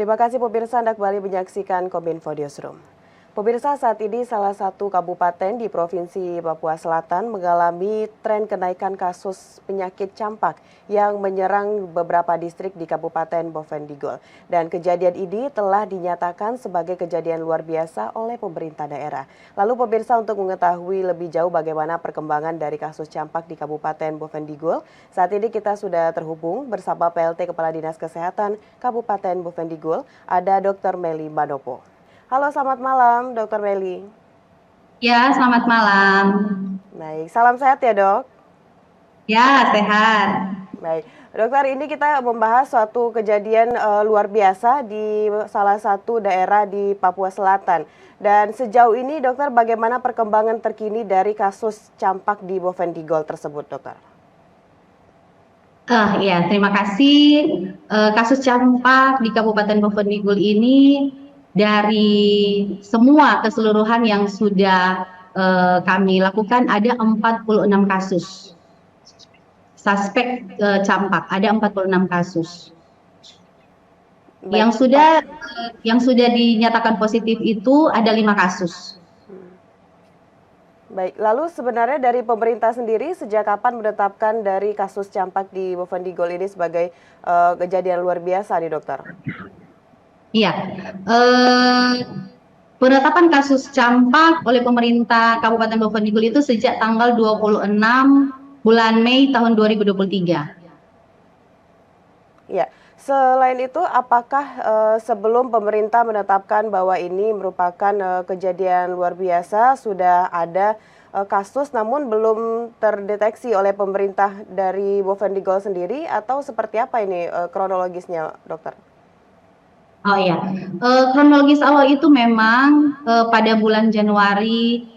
Terima kasih pemirsa Anda kembali menyaksikan Kominfo Newsroom. Pemirsa, saat ini salah satu kabupaten di Provinsi Papua Selatan mengalami tren kenaikan kasus penyakit campak yang menyerang beberapa distrik di Kabupaten Bovendigul. Dan kejadian ini telah dinyatakan sebagai kejadian luar biasa oleh pemerintah daerah. Lalu pemirsa, untuk mengetahui lebih jauh bagaimana perkembangan dari kasus campak di Kabupaten Bovendigul, saat ini kita sudah terhubung bersama PLT Kepala Dinas Kesehatan Kabupaten Bovendigul, ada Dr. Meli Manopo. Halo, selamat malam, Dr. Meli. Ya, selamat malam. Baik, salam sehat ya, Dok. Ya, sehat. Baik, dokter, ini kita membahas suatu kejadian luar biasa di salah satu daerah di Papua Selatan. Dan sejauh ini, dokter, bagaimana perkembangan terkini dari kasus campak di Bovendigul tersebut, dokter? Ya, terima kasih. Kasus campak di Kabupaten Bovendigul ini dari semua keseluruhan yang sudah kami lakukan ada 46 kasus. Suspek campak ada 46 kasus. Baik, Yang sudah dinyatakan positif itu ada 5 kasus. baik, lalu sebenarnya dari pemerintah sendiri sejak kapan menetapkan dari kasus campak di Bovendigul ini sebagai kejadian luar biasa nih, dokter? Iya, eh, penetapan kasus campak oleh pemerintah Kabupaten Bovendigul itu sejak tanggal 26 bulan Mei tahun 2023. Ya, selain itu apakah sebelum pemerintah menetapkan bahwa ini merupakan kejadian luar biasa, sudah ada kasus namun belum terdeteksi oleh pemerintah dari Bovendigul sendiri, atau seperti apa ini kronologisnya, dokter? Oh iya, kronologis awal itu memang pada bulan Januari,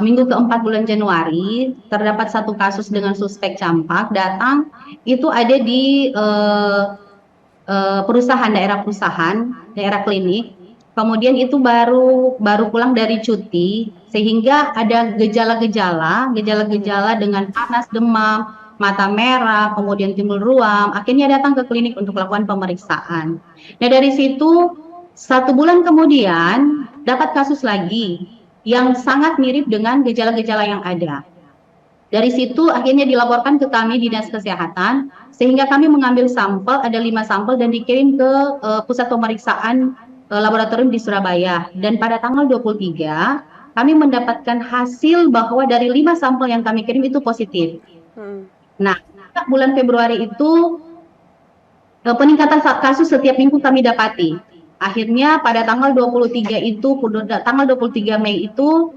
minggu keempat bulan Januari, terdapat satu kasus dengan suspek campak datang, itu ada di daerah klinik. Kemudian itu baru pulang dari cuti, sehingga ada gejala-gejala dengan panas, demam, mata merah, kemudian timbul ruam. Akhirnya datang ke klinik untuk melakukan pemeriksaan. Nah, dari situ 1 bulan kemudian dapat kasus lagi yang sangat mirip dengan gejala-gejala yang ada. Dari situ akhirnya dilaporkan ke kami Dinas Kesehatan, sehingga kami mengambil sampel, ada 5 sampel dan dikirim ke pusat pemeriksaan laboratorium di Surabaya. Dan pada tanggal 23 kami mendapatkan hasil bahwa dari 5 sampel yang kami kirim itu positif. Nah, bulan Februari itu peningkatan kasus setiap minggu kami dapati. Akhirnya pada tanggal 23 itu, tanggal 23 Mei itu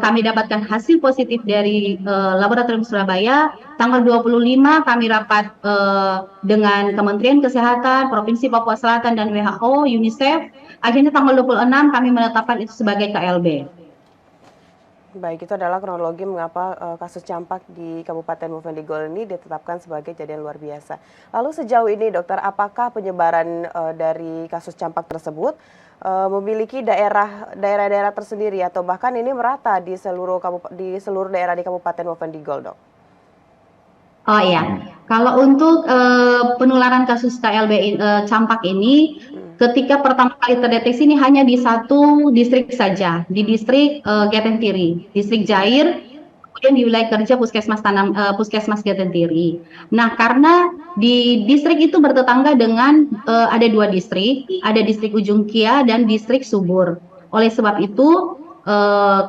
kami dapatkan hasil positif dari laboratorium Surabaya. Tanggal 25 kami rapat dengan Kementerian Kesehatan Provinsi Papua Selatan dan WHO, UNICEF. Akhirnya tanggal 26 kami menetapkan itu sebagai KLB. Baik, itu adalah kronologi mengapa kasus campak di Kabupaten Bovendigul ini ditetapkan sebagai kejadian luar biasa. Lalu sejauh ini, dokter, apakah penyebaran dari kasus campak tersebut memiliki daerah-daerah tersendiri atau bahkan ini merata di seluruh daerah di Kabupaten Bovendigul, dok? Oh iya, kalau untuk penularan kasus KLB campak ini, ketika pertama kali terdeteksi ini hanya di satu distrik saja, di distrik Getentiri, distrik Jair, kemudian di wilayah kerja Puskesmas Getentiri. Nah, karena di distrik itu bertetangga dengan ada 2 distrik, ada distrik Ujung Kia dan distrik Subur. Oleh sebab itu,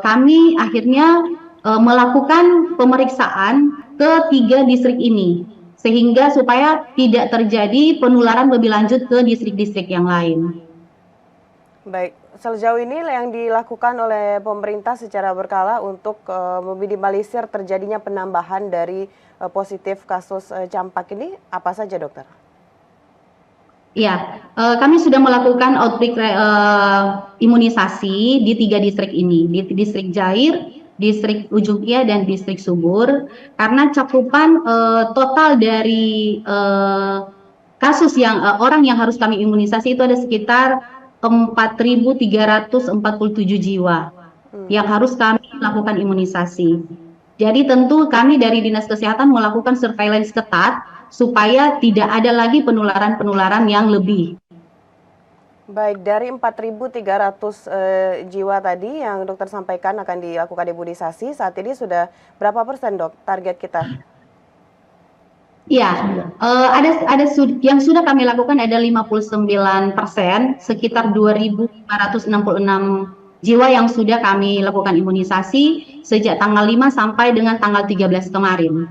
kami akhirnya melakukan pemeriksaan ke 3 distrik ini, sehingga supaya tidak terjadi penularan lebih lanjut ke distrik-distrik yang lain. Baik, sejauh ini yang dilakukan oleh pemerintah secara berkala untuk meminimalisir terjadinya penambahan dari positif kasus campak ini apa saja, dokter? Ya, kami sudah melakukan outbreak imunisasi di 3 distrik ini, di distrik Jair, distrik Ujung Kia, dan distrik Subur, karena cakupan total dari kasus yang orang yang harus kami imunisasi itu ada sekitar 4.347 jiwa yang harus kami lakukan imunisasi. Jadi tentu kami dari Dinas Kesehatan melakukan surveillance ketat supaya tidak ada lagi penularan-penularan yang lebih. Baik, dari 4.300 jiwa tadi yang dokter sampaikan akan dilakukan imunisasi, saat ini sudah berapa persen, Dok, target kita? Iya, yang sudah kami lakukan ada 59%, sekitar 2.566 jiwa yang sudah kami lakukan imunisasi sejak tanggal 5 sampai dengan tanggal 13 kemarin.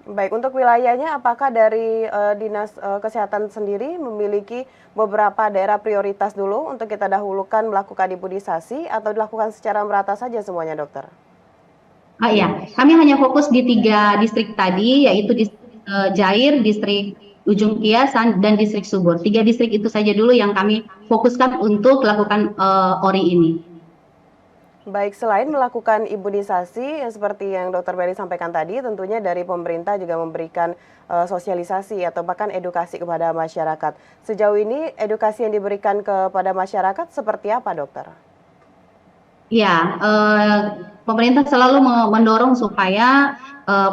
Baik, untuk wilayahnya apakah dari Dinas Kesehatan sendiri memiliki beberapa daerah prioritas dulu untuk kita dahulukan melakukan imunisasi atau dilakukan secara merata saja semuanya, dokter? Iya, kami hanya fokus di 3 distrik tadi, yaitu distrik Jair, distrik Ujung Kias, dan distrik Subur. 3 distrik itu saja dulu yang kami fokuskan untuk lakukan ORI ini. Baik, selain melakukan imunisasi yang seperti yang Dokter Berry sampaikan tadi, tentunya dari pemerintah juga memberikan sosialisasi atau bahkan edukasi kepada masyarakat. Sejauh ini edukasi yang diberikan kepada masyarakat seperti apa, dokter? Ya, pemerintah selalu mendorong supaya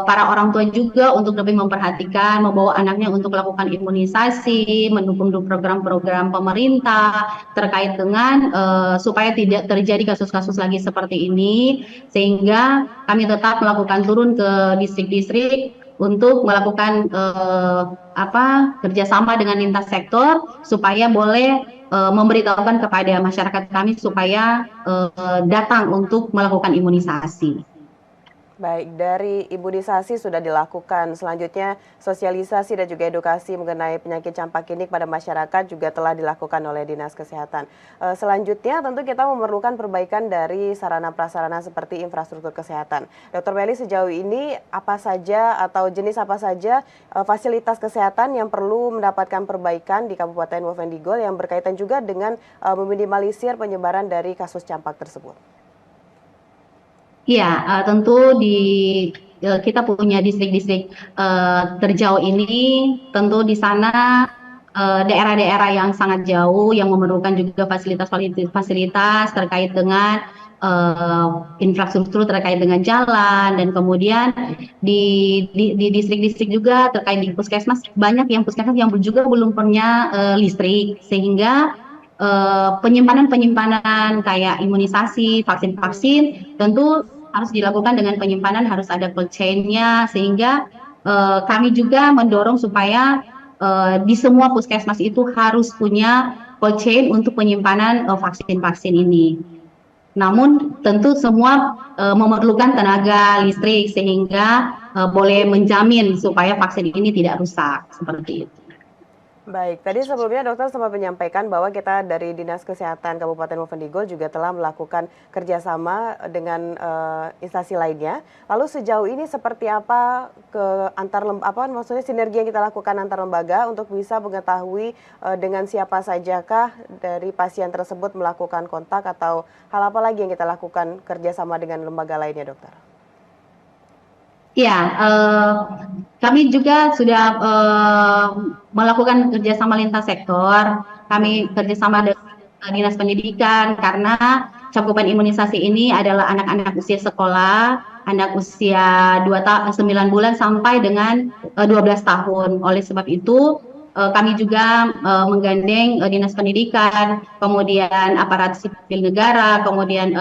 para orang tua juga untuk lebih memperhatikan, membawa anaknya untuk melakukan imunisasi, mendukung program-program pemerintah terkait dengan supaya tidak terjadi kasus-kasus lagi seperti ini, sehingga kami tetap melakukan turun ke distrik-distrik untuk melakukan kerjasama dengan lintas sektor supaya boleh memberitahukan kepada masyarakat kami supaya datang untuk melakukan imunisasi. Baik, dari imunisasi sudah dilakukan. Selanjutnya sosialisasi dan juga edukasi mengenai penyakit campak ini kepada masyarakat juga telah dilakukan oleh Dinas Kesehatan. Selanjutnya tentu kita memerlukan perbaikan dari sarana prasarana seperti infrastruktur kesehatan. Dokter Meli, sejauh ini apa saja atau jenis apa saja fasilitas kesehatan yang perlu mendapatkan perbaikan di Kabupaten Boven Digul yang berkaitan juga dengan meminimalisir penyebaran dari kasus campak tersebut? Iya, tentu kita punya distrik-distrik terjauh ini, tentu di sana daerah-daerah yang sangat jauh yang memerlukan juga fasilitas terkait dengan infrastruktur terkait dengan jalan, dan kemudian di distrik-distrik juga terkait di puskesmas, banyak yang puskesmas yang juga belum punya listrik, sehingga penyimpanan kayak imunisasi, vaksin-vaksin tentu harus dilakukan dengan penyimpanan, harus ada cold chain-nya, sehingga kami juga mendorong supaya di semua puskesmas itu harus punya cold chain untuk penyimpanan vaksin-vaksin ini. Namun tentu semua memerlukan tenaga listrik sehingga boleh menjamin supaya vaksin ini tidak rusak, seperti itu. Baik, tadi sebelumnya dokter sempat menyampaikan bahwa kita dari Dinas Kesehatan Kabupaten Boven Digul juga telah melakukan kerjasama dengan instansi lainnya. Lalu sejauh ini seperti apa maksudnya sinergi yang kita lakukan antar lembaga untuk bisa mengetahui dengan siapa sajakah dari pasien tersebut melakukan kontak atau hal apa lagi yang kita lakukan kerjasama dengan lembaga lainnya, dokter? Ya, kami juga sudah melakukan kerjasama lintas sektor. Kami kerjasama dengan Dinas Pendidikan karena cakupan imunisasi ini adalah anak-anak usia sekolah, anak usia 9 bulan sampai dengan 12 tahun. Oleh sebab itu, kami juga menggandeng Dinas Pendidikan, kemudian aparat sipil negara, kemudian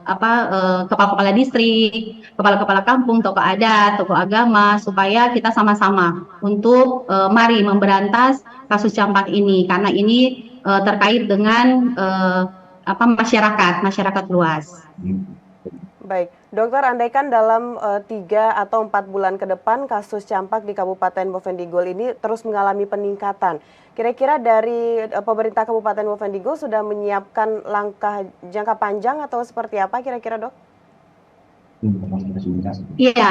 kepala-kepala distrik, kepala-kepala kampung, tokoh adat, tokoh agama, supaya kita sama-sama untuk mari memberantas kasus campak ini, karena ini terkait dengan masyarakat luas. Baik, dokter, andaikan dalam 3 atau 4 bulan ke depan kasus campak di Kabupaten Boven Digul ini terus mengalami peningkatan. Kira-kira dari pemerintah Kabupaten Boven Digul sudah menyiapkan langkah jangka panjang atau seperti apa kira-kira, dok? Iya,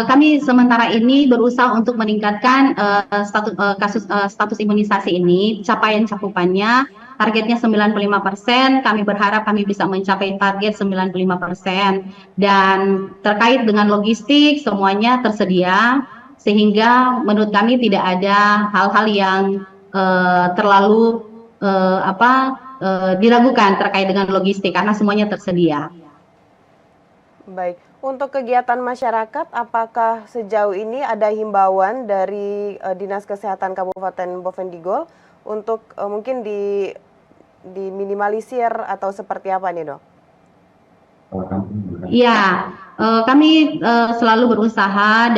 kami sementara ini berusaha untuk meningkatkan status imunisasi ini, capaian cakupannya, targetnya 95%, kami berharap kami bisa mencapai target 95%, dan terkait dengan logistik semuanya tersedia, sehingga menurut kami tidak ada hal-hal yang terlalu diragukan terkait dengan logistik, karena semuanya tersedia. Baik, untuk kegiatan masyarakat, apakah sejauh ini ada himbauan dari Dinas Kesehatan Kabupaten Boven Digul untuk mungkin diminimalisir atau seperti apa nih, Dok? Iya, kami selalu berusaha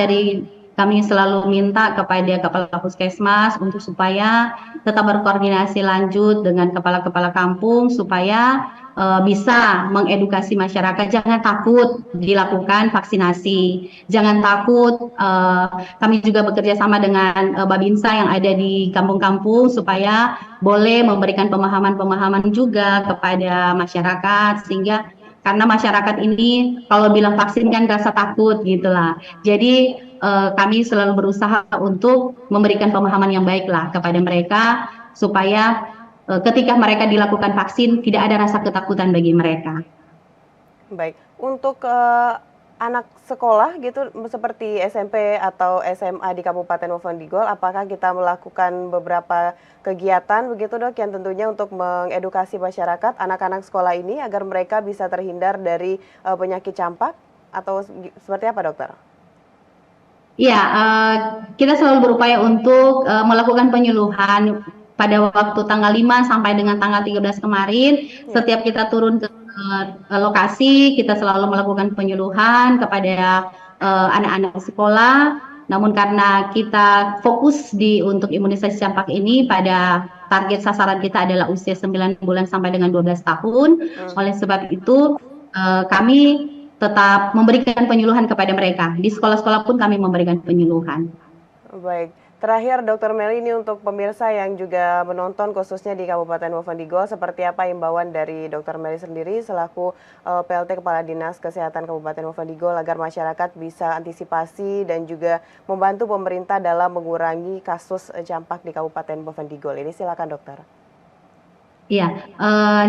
kami selalu minta kepada kepala puskesmas untuk supaya tetap berkoordinasi lanjut dengan kepala-kepala kampung supaya bisa mengedukasi masyarakat jangan takut dilakukan vaksinasi, jangan takut. Kami juga bekerja sama dengan Babinsa yang ada di kampung-kampung supaya boleh memberikan pemahaman-pemahaman juga kepada masyarakat sehingga karena masyarakat ini kalau bilang vaksin kan rasa takut gitulah. Jadi kami selalu berusaha untuk memberikan pemahaman yang baik lah kepada mereka supaya ketika mereka dilakukan vaksin tidak ada rasa ketakutan bagi mereka. Baik, untuk anak sekolah gitu seperti SMP atau SMA di Kabupaten Boven Digol, apakah kita melakukan beberapa kegiatan begitu, Dok, yang tentunya untuk mengedukasi masyarakat anak-anak sekolah ini agar mereka bisa terhindar dari penyakit campak atau seperti apa, Dokter? Iya, kita selalu berupaya untuk melakukan penyuluhan pada waktu tanggal 5 sampai dengan tanggal 13 kemarin. Ya. Setiap kita turun ke lokasi, kita selalu melakukan penyuluhan kepada anak-anak sekolah. Namun karena kita fokus untuk imunisasi campak ini pada target sasaran kita adalah usia 9 bulan sampai dengan 12 tahun. Oleh sebab itu kami tetap memberikan penyuluhan kepada mereka. Di sekolah-sekolah pun kami memberikan penyuluhan. Baik, terakhir Dr. Meli, ini untuk pemirsa yang juga menonton khususnya di Kabupaten Boven Digol, seperti apa imbauan dari Dr. Meli sendiri selaku PLT Kepala Dinas Kesehatan Kabupaten Boven Digol agar masyarakat bisa antisipasi dan juga membantu pemerintah dalam mengurangi kasus campak di Kabupaten Boven Digol ini. Silakan, Dokter. Iya,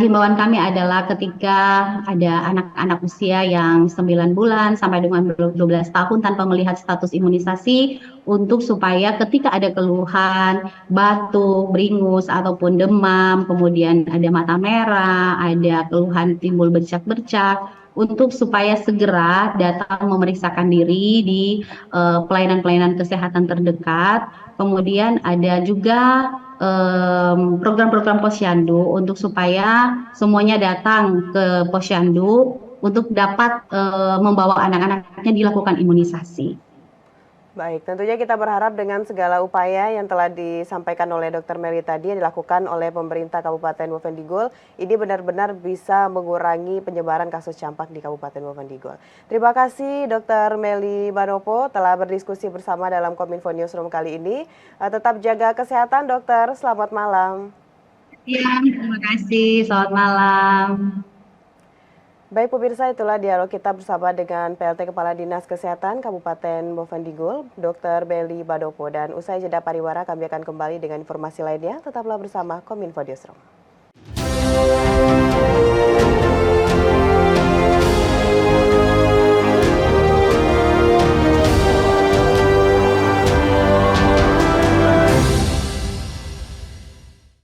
himbauan kami adalah ketika ada anak-anak usia yang 9 bulan sampai dengan 12 tahun tanpa melihat status imunisasi untuk supaya ketika ada keluhan, batuk, beringus, ataupun demam, kemudian ada mata merah, ada keluhan timbul bercak-bercak, untuk supaya segera datang memeriksakan diri di pelayanan-pelayanan kesehatan terdekat. Kemudian ada juga program-program posyandu untuk supaya semuanya datang ke posyandu untuk dapat membawa anak-anaknya dilakukan imunisasi. Baik, tentunya kita berharap dengan segala upaya yang telah disampaikan oleh Dr. Meli tadi yang dilakukan oleh pemerintah Kabupaten Boven Digol, ini benar-benar bisa mengurangi penyebaran kasus campak di Kabupaten Boven Digol. Terima kasih Dr. Meli Manopo telah berdiskusi bersama dalam Kominfo Newsroom kali ini. Tetap jaga kesehatan, Dokter. Selamat malam. Iya, terima kasih. Selamat malam. Baik pemirsa, itulah dialog kita bersama dengan PLT Kepala Dinas Kesehatan Kabupaten Boven Digol, Dr. Meli Badopo. Dan usai jeda pariwara kami akan kembali dengan informasi lainnya. Tetaplah bersama Kominfo Newsroom.